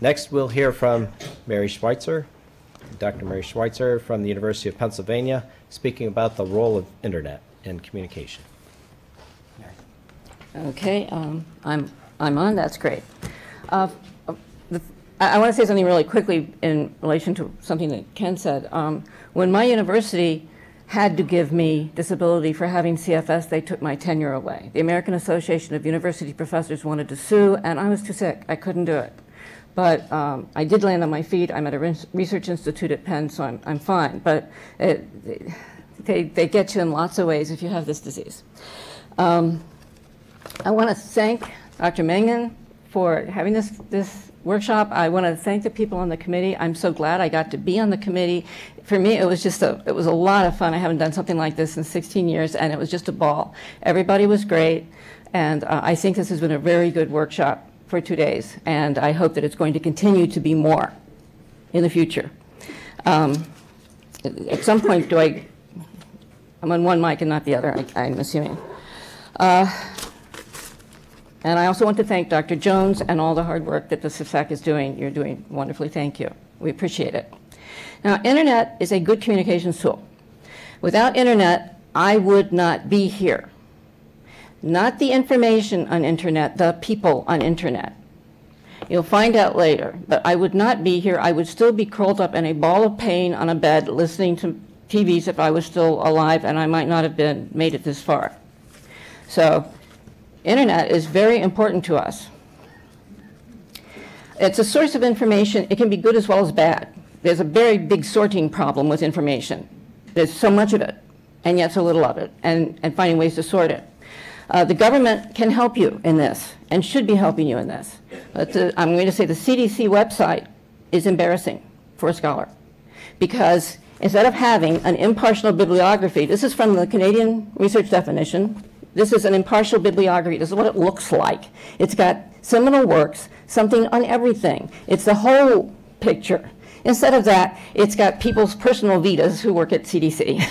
Next, we'll hear from Mary Schweitzer, Dr. Mary Schweitzer from the University of Pennsylvania, speaking about the role of internet in communication. Okay, I'm on. That's great. I want to say something really quickly in relation to something that Ken said. When my university had to give me disability for having CFS, they took my tenure away. The American Association of University Professors wanted to sue, and I was too sick. I couldn't do it. But I did land on my feet. I'm at a research institute at Penn, so I'm fine. But they get you in lots of ways if you have this disease. I want to thank Dr. Mengen for having this workshop. I want to thank the people on the committee. I'm so glad I got to be on the committee. For me, it was a lot of fun. I haven't done something like this in 16 years, and it was just a ball. Everybody was great, and I think this has been a very good workshop for 2 days, and I hope that it's going to continue to be more in the future. At some point, I'm on one mic and not the other, I'm assuming. And I also want to thank Dr. Jones and all the hard work that the CFSAC is doing. You're doing wonderfully. Thank you. We appreciate it. Now, internet is a good communications tool. Without internet, I would not be here. Not the information on internet, the people on internet. You'll find out later, but I would not be here. I would still be curled up in a ball of pain on a bed listening to TVs if I was still alive, and I might not have made it this far. So, internet is very important to us. It's a source of information. It can be good as well as bad. There's a very big sorting problem with information. There's so much of it, and yet so little of it, and finding ways to sort it. The government can help you in this, and should be helping you in this. But I'm going to say the CDC website is embarrassing for a scholar, because instead of having an impartial bibliography, this is from the Canadian Research Definition. This is an impartial bibliography. This is what it looks like. It's got seminal works, something on everything. It's the whole picture. Instead of that, it's got people's personal vitas who work at CDC,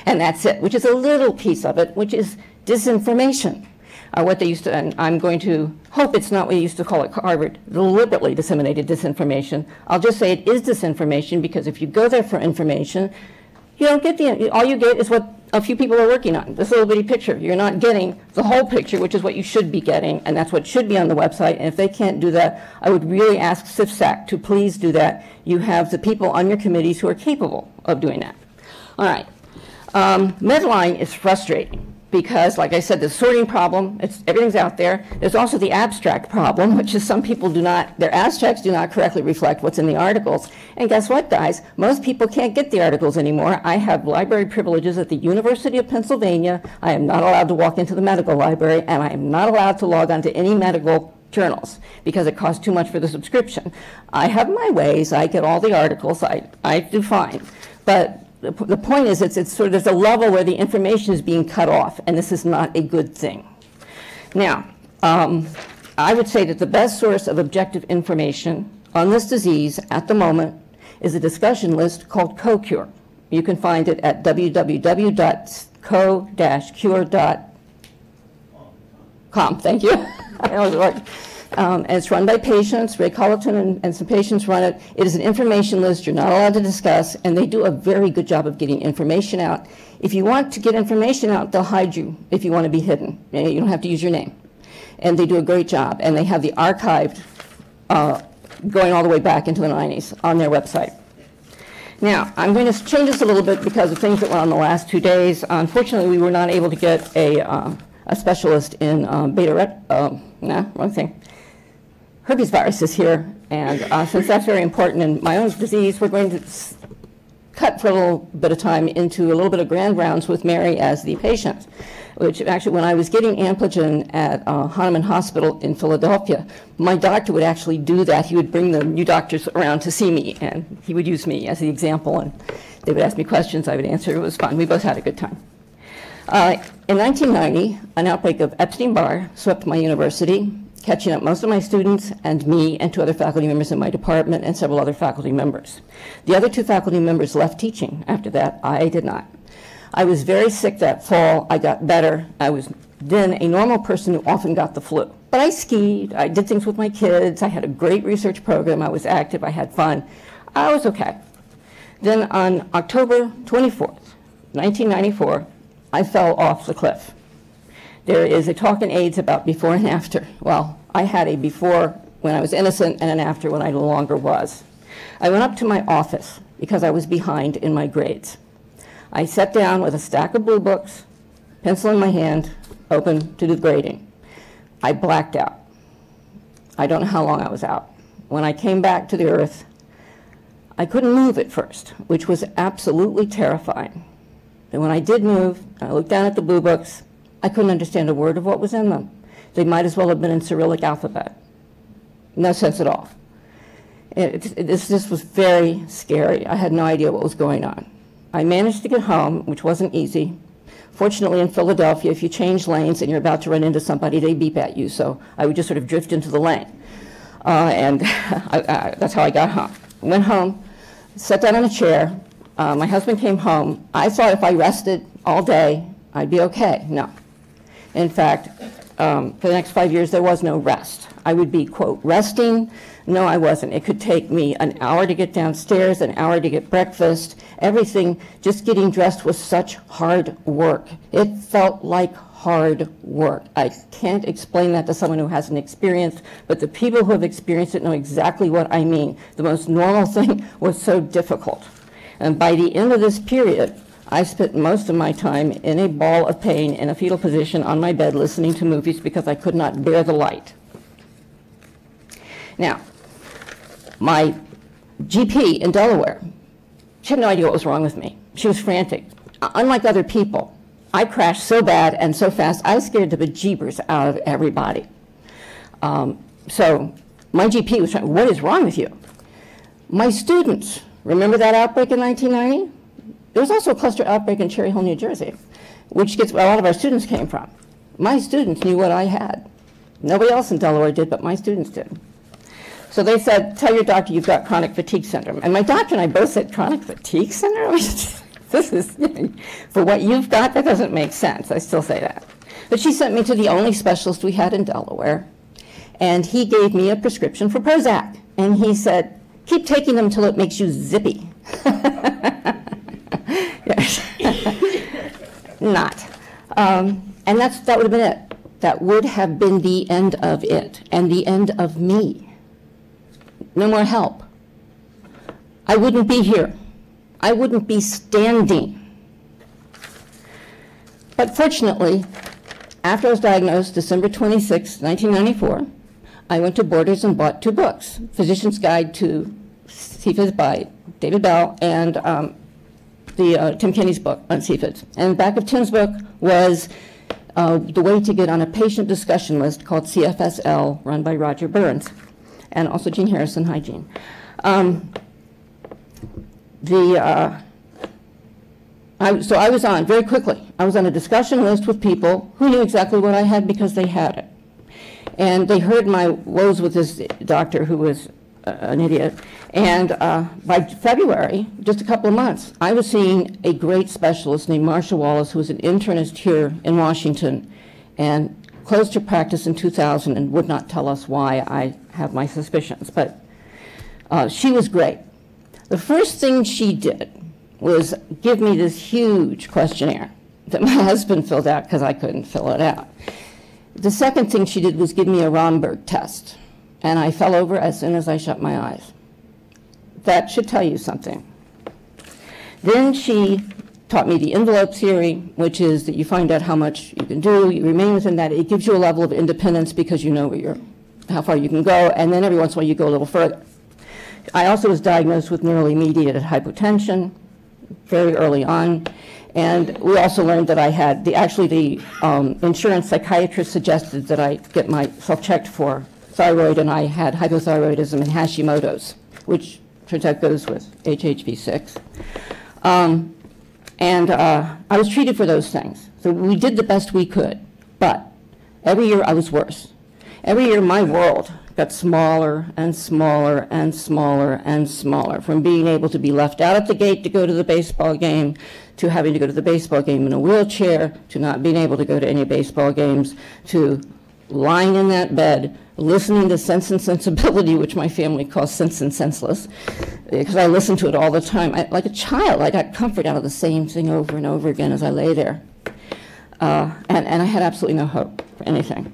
and that's it, which is a little piece of it, which is disinformation. What they used to, and I'm going to hope it's not what they used to call at Harvard, deliberately disseminated disinformation. I'll just say it is disinformation, because if you go there for information, you don't get all you get is what a few people are working on, this little bitty picture. You're not getting the whole picture, which is what you should be getting, and that's what should be on the website. And if they can't do that, I would really ask CFSAC to please do that. You have the people on your committees who are capable of doing that. All right. Medline is frustrating because, like I said, the sorting problem, everything's out there. There's also the abstract problem, which is some people their abstracts do not correctly reflect what's in the articles. And guess what, guys? Most people can't get the articles anymore. I have library privileges at the University of Pennsylvania. I am not allowed to walk into the medical library, and I am not allowed to log on to any medical journals because it costs too much for the subscription. I have my ways. I get all the articles. I do fine. But the point is, it's sort of, there's a level where the information is being cut off, and this is not a good thing. Now, I would say that the best source of objective information on this disease at the moment is a discussion list called CoCure. You can find it at www.co-cure.com. Thank you. And it's run by patients. Ray Colleton and some patients run it. It is an information list you're not allowed to discuss, and they do a very good job of getting information out. If you want to get information out, they'll hide you if you want to be hidden. You don't have to use your name. And they do a great job, and they have the archived going all the way back into the 90s on their website. Now, I'm going to change this a little bit because of things that went on the last 2 days. Unfortunately, we were not able to get a specialist in wrong thing. Herpes virus is here, and since that's very important in my own disease, we're going to cut for a little bit of time into a little bit of grand rounds with Mary as the patient, which actually, when I was getting Ampligen at Hahnemann Hospital in Philadelphia, my doctor would actually do that. He would bring the new doctors around to see me, and he would use me as the example, and they would ask me questions, I would answer. It was fun. We both had a good time. In 1990, an outbreak of Epstein-Barr swept my university, catching up most of my students and me and 2 other faculty members in my department and several other faculty members. The other 2 faculty members left teaching after that. I did not. I was very sick that fall. I got better. I was then a normal person who often got the flu. But I skied, I did things with my kids, I had a great research program, I was active, I had fun. I was okay. Then on October 24th, 1994, I fell off the cliff. There is a talk in AIDS about before and after. Well, I had a before when I was innocent and an after when I no longer was. I went up to my office because I was behind in my grades. I sat down with a stack of blue books, pencil in my hand, open to do grading. I blacked out. I don't know how long I was out. When I came back to the earth, I couldn't move at first, which was absolutely terrifying. And when I did move, I looked down at the blue books, I couldn't understand a word of what was in them. They might as well have been in Cyrillic alphabet. No sense at all. This was very scary. I had no idea what was going on. I managed to get home, which wasn't easy. Fortunately, in Philadelphia, if you change lanes and you're about to run into somebody, they beep at you. So I would just sort of drift into the lane. And that's how I got home. Went home, sat down in a chair. My husband came home. I thought if I rested all day, I'd be okay. No. In fact, for the next 5 years, there was no rest. I would be, quote, resting. No, I wasn't. It could take me an hour to get downstairs, an hour to get breakfast. Everything, just getting dressed was such hard work. It felt like hard work. I can't explain that to someone who hasn't experienced, but the people who have experienced it know exactly what I mean. The most normal thing was so difficult. And by the end of this period, I spent most of my time in a ball of pain in a fetal position on my bed listening to movies because I could not bear the light. Now, my GP in Delaware, she had no idea what was wrong with me. She was frantic. Unlike other people, I crashed so bad and so fast, I scared the bejeebers out of everybody. So my GP was trying, what is wrong with you? My students, remember that outbreak in 1990? There was also a cluster outbreak in Cherry Hill, New Jersey, which gets where a lot of our students came from. My students knew what I had. Nobody else in Delaware did, but my students did. So they said, tell your doctor you've got chronic fatigue syndrome. And my doctor and I both said, chronic fatigue syndrome? This is, for what you've got, that doesn't make sense. I still say that. But she sent me to the only specialist we had in Delaware, and he gave me a prescription for Prozac. And he said, keep taking them until it makes you zippy. Yes. Not. And that would have been it. That would have been the end of it, and the end of me. No more help. I wouldn't be here. I wouldn't be standing. But fortunately, after I was diagnosed, December 26, 1994, I went to Borders and bought 2 books, Physician's Guide to CFIDs by David Bell and Tim Kenny's book on CFIDs. And the back of Tim's book was the way to get on a patient discussion list called CFSL, run by Roger Burns, and also Jean Harrison. Hi, Jean. So I was on, very quickly, I was on a discussion list with people who knew exactly what I had because they had it. And they heard my woes with this doctor who was an idiot. And by February, just a couple of months, I was seeing a great specialist named Marsha Wallace, who was an internist here in Washington, and closed her practice in 2000 and would not tell us why. I have my suspicions, but she was great. The first thing she did was give me this huge questionnaire that my husband filled out because I couldn't fill it out. The second thing she did was give me a Romberg test, and I fell over as soon as I shut my eyes. That should tell you something. Then she taught me the envelope theory, which is that you find out how much you can do, you remain within that. It gives you a level of independence because you know how far you can go, and then every once in a while you go a little further. I also was diagnosed with neurally mediated hypotension very early on, and we also learned that I had, the insurance psychiatrist suggested that I get myself checked for thyroid, and I had hypothyroidism and Hashimoto's, which turns out goes with HHV6. I was treated for those things. So we did the best we could, but every year I was worse. Every year my world got smaller and smaller and smaller and smaller, from being able to be left out at the gate to go to the baseball game, to having to go to the baseball game in a wheelchair, to not being able to go to any baseball games, to lying in that bed, listening to Sense and Sensibility, which my family calls Sense and Senseless, because I listened to it all the time. Like a child, I got comfort out of the same thing over and over again as I lay there. And I had absolutely no hope for anything.